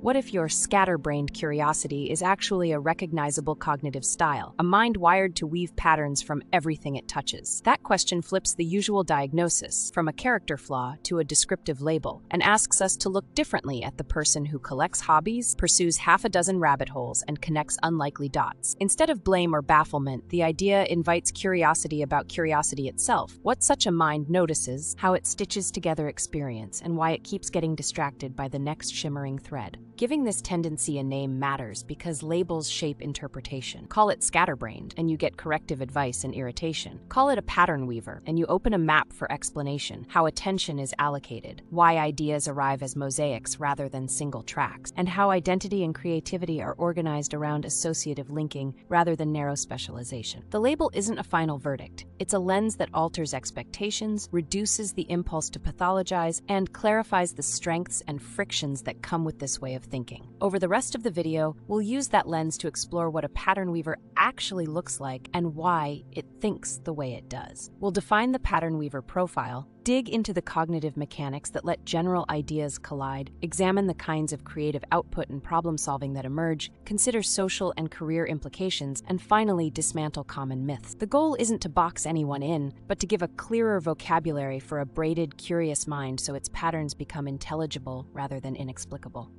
What if your scatterbrained curiosity is actually a recognizable cognitive style, a mind wired to weave patterns from everything it touches? That question flips the usual diagnosis from a character flaw to a descriptive label and asks us to look differently at the person who collects hobbies, pursues half a dozen rabbit holes, and connects unlikely dots. Instead of blame or bafflement, the idea invites curiosity about curiosity itself, what such a mind notices, how it stitches together experience, and why it keeps getting distracted by the next shimmering thread. Giving this tendency a name matters because labels shape interpretation. Call it scatterbrained, and you get corrective advice and irritation. Call it a pattern weaver, and you open a map for explanation, how attention is allocated, why ideas arrive as mosaics rather than single tracks, and how identity and creativity are organized around associative linking rather than narrow specialization. The label isn't a final verdict. It's a lens that alters expectations, reduces the impulse to pathologize, and clarifies the strengths and frictions that come with this way of thinking. Over the rest of the video, we'll use that lens to explore what a pattern weaver actually looks like and why it thinks the way it does. We'll define the pattern weaver profile, dig into the cognitive mechanics that let general ideas collide, examine the kinds of creative output and problem solving that emerge, consider social and career implications, and finally dismantle common myths. The goal isn't to box anyone in, but to give a clearer vocabulary for a braided, curious mind so its patterns become intelligible rather than inexplicable.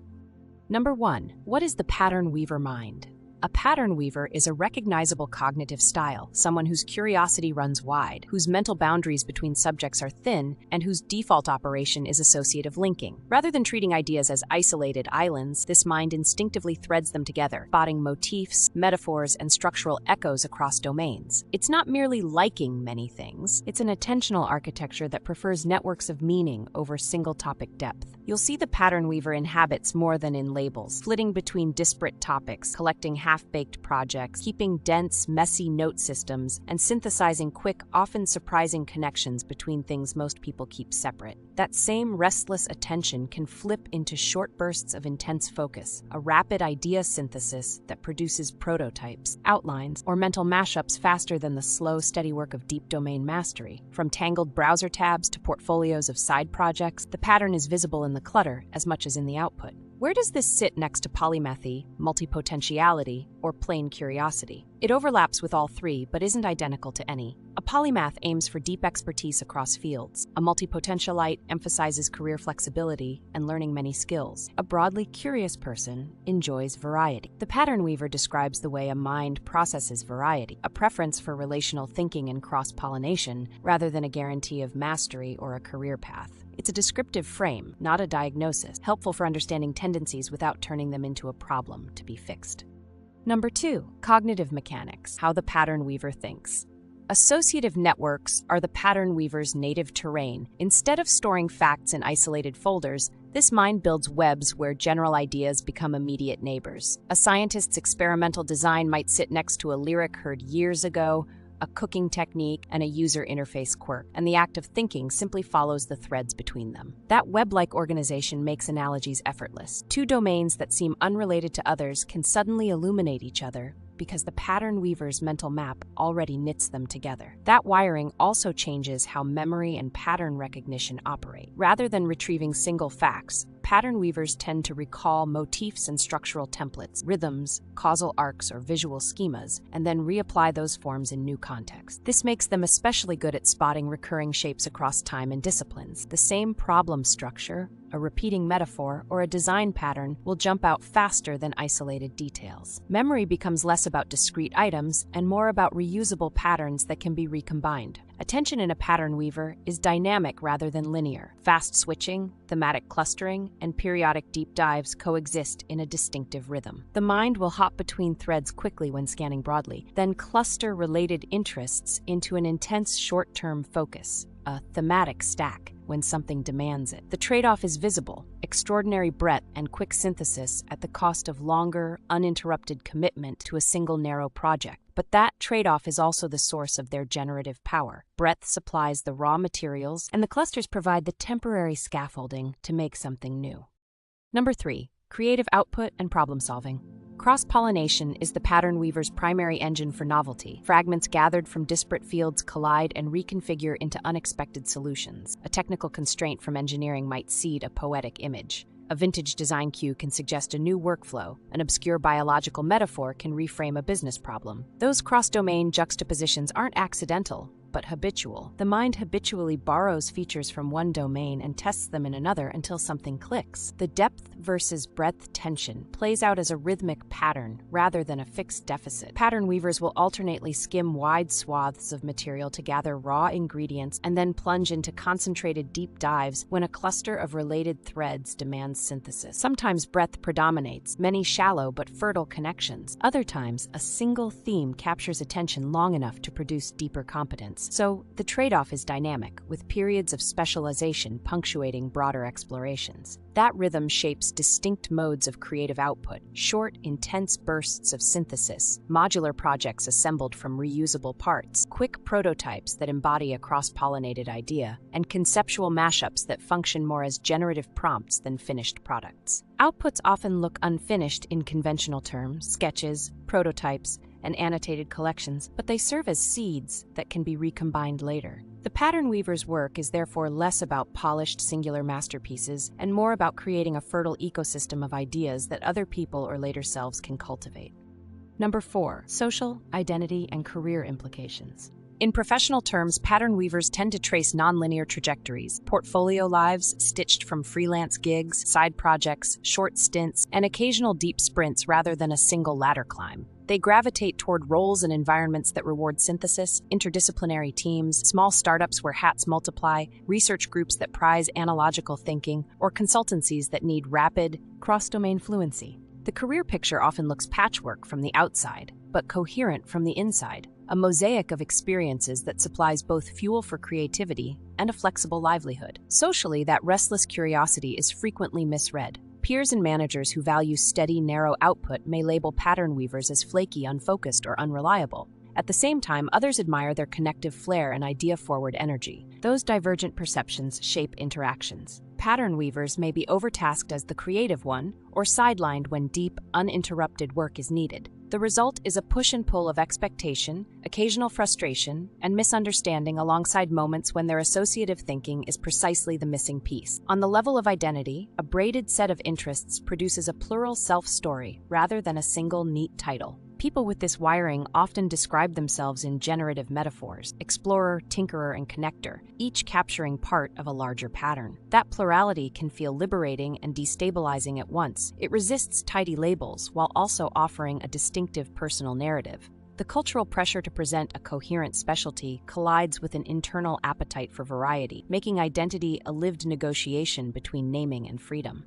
Number 1. What is the pattern weaver mind? A pattern weaver is a recognizable cognitive style, someone whose curiosity runs wide, whose mental boundaries between subjects are thin, and whose default operation is associative linking. Rather than treating ideas as isolated islands, this mind instinctively threads them together, spotting motifs, metaphors, and structural echoes across domains. It's not merely liking many things, it's an attentional architecture that prefers networks of meaning over single-topic depth. You'll see the pattern weaver in habits more than in labels, flitting between disparate topics, collecting half-baked projects, keeping dense, messy note systems, and synthesizing quick, often surprising connections between things most people keep separate. That same restless attention can flip into short bursts of intense focus, a rapid idea synthesis that produces prototypes, outlines, or mental mashups faster than the slow, steady work of deep domain mastery. From tangled browser tabs to portfolios of side projects, the pattern is visible in the clutter as much as in the output. Where does this sit next to polymathy, multipotentiality, or plain curiosity? It overlaps with all three, but isn't identical to any. A polymath aims for deep expertise across fields. A multipotentialite emphasizes career flexibility and learning many skills. A broadly curious person enjoys variety. The pattern weaver describes the way a mind processes variety, a preference for relational thinking and cross-pollination, rather than a guarantee of mastery or a career path. It's a descriptive frame, not a diagnosis, helpful for understanding tendencies without turning them into a problem to be fixed. Number 2, cognitive mechanics, how the pattern weaver thinks. Associative networks are the pattern weaver's native terrain. Instead of storing facts in isolated folders, this mind builds webs where general ideas become immediate neighbors. A scientist's experimental design might sit next to a lyric heard years ago, a cooking technique, and a user interface quirk, and the act of thinking simply follows the threads between them. That web-like organization makes analogies effortless. Two domains that seem unrelated to others can suddenly illuminate each other because the pattern weaver's mental map already knits them together. That wiring also changes how memory and pattern recognition operate. Rather than retrieving single facts, pattern weavers tend to recall motifs and structural templates, rhythms, causal arcs, or visual schemas, and then reapply those forms in new contexts. This makes them especially good at spotting recurring shapes across time and disciplines. The same problem structure, a repeating metaphor, or a design pattern will jump out faster than isolated details. Memory becomes less about discrete items and more about reusable patterns that can be recombined. Attention in a pattern weaver is dynamic rather than linear. Fast switching, thematic clustering, and periodic deep dives coexist in a distinctive rhythm. The mind will hop between threads quickly when scanning broadly, then cluster related interests into an intense short-term focus, a thematic stack, when something demands it. The trade-off is visible, extraordinary breadth and quick synthesis at the cost of longer, uninterrupted commitment to a single narrow project. But that trade-off is also the source of their generative power. Breadth supplies the raw materials, and the clusters provide the temporary scaffolding to make something new. Number 3, creative output and problem solving. Cross-pollination is the pattern weaver's primary engine for novelty. Fragments gathered from disparate fields collide and reconfigure into unexpected solutions. A technical constraint from engineering might seed a poetic image. A vintage design cue can suggest a new workflow. An obscure biological metaphor can reframe a business problem. Those cross-domain juxtapositions aren't accidental, but habitual. The mind habitually borrows features from one domain and tests them in another until something clicks. The depth versus breadth tension plays out as a rhythmic pattern rather than a fixed deficit. Pattern weavers will alternately skim wide swaths of material to gather raw ingredients and then plunge into concentrated deep dives when a cluster of related threads demands synthesis. Sometimes breadth predominates, many shallow but fertile connections. Other times, a single theme captures attention long enough to produce deeper competence. So, the trade-off is dynamic, with periods of specialization punctuating broader explorations. That rhythm shapes distinct modes of creative output: short, intense bursts of synthesis, modular projects assembled from reusable parts, quick prototypes that embody a cross-pollinated idea, and conceptual mashups that function more as generative prompts than finished products. Outputs often look unfinished in conventional terms: sketches, prototypes, and annotated collections, but they serve as seeds that can be recombined later. The pattern weaver's work is therefore less about polished singular masterpieces and more about creating a fertile ecosystem of ideas that other people or later selves can cultivate. Number 4. Social, identity, and career implications. In professional terms, pattern weavers tend to trace nonlinear trajectories: portfolio lives stitched from freelance gigs, side projects, short stints, and occasional deep sprints rather than a single ladder climb. They gravitate toward roles and environments that reward synthesis, interdisciplinary teams, small startups where hats multiply, research groups that prize analogical thinking, or consultancies that need rapid, cross-domain fluency. The career picture often looks patchwork from the outside, but coherent from the inside, a mosaic of experiences that supplies both fuel for creativity and a flexible livelihood. Socially, that restless curiosity is frequently misread. Peers and managers who value steady, narrow output may label pattern weavers as flaky, unfocused, or unreliable. At the same time, others admire their connective flair and idea-forward energy. Those divergent perceptions shape interactions. Pattern weavers may be overtasked as the creative one, or sidelined when deep, uninterrupted work is needed. The result is a push and pull of expectation, occasional frustration, and misunderstanding alongside moments when their associative thinking is precisely the missing piece. On the level of identity, a braided set of interests produces a plural self-story rather than a single neat title. People with this wiring often describe themselves in generative metaphors: explorer, tinkerer, and connector, each capturing part of a larger pattern. That plurality can feel liberating and destabilizing at once. It resists tidy labels while also offering a distinctive personal narrative. The cultural pressure to present a coherent specialty collides with an internal appetite for variety, making identity a lived negotiation between naming and freedom.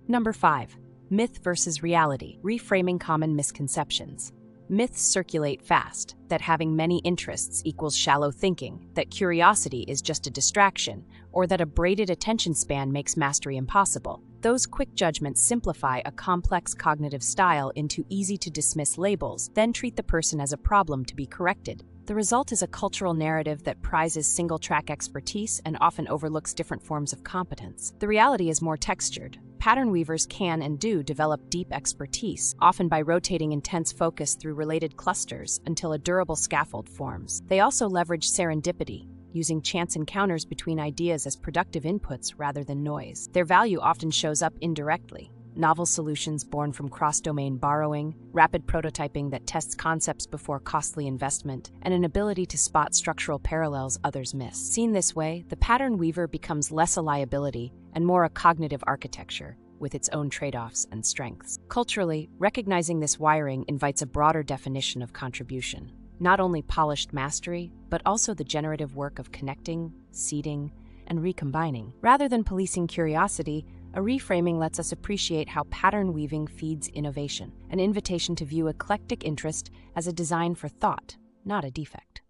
Number 5. Myth versus reality, reframing common misconceptions. Myths circulate fast: that having many interests equals shallow thinking, that curiosity is just a distraction, or that a braided attention span makes mastery impossible. Those quick judgments simplify a complex cognitive style into easy-to-dismiss labels, then treat the person as a problem to be corrected. The result is a cultural narrative that prizes single-track expertise and often overlooks different forms of competence. The reality is more textured. Pattern weavers can and do develop deep expertise, often by rotating intense focus through related clusters until a durable scaffold forms. They also leverage serendipity, using chance encounters between ideas as productive inputs rather than noise. Their value often shows up indirectly: novel solutions born from cross-domain borrowing, rapid prototyping that tests concepts before costly investment, and an ability to spot structural parallels others miss. Seen this way, the pattern weaver becomes less a liability and more a cognitive architecture, with its own trade-offs and strengths. Culturally, recognizing this wiring invites a broader definition of contribution: not only polished mastery, but also the generative work of connecting, seeding, and recombining. Rather than policing curiosity, a reframing lets us appreciate how pattern weaving feeds innovation, an invitation to view eclectic interest as a design for thought, not a defect.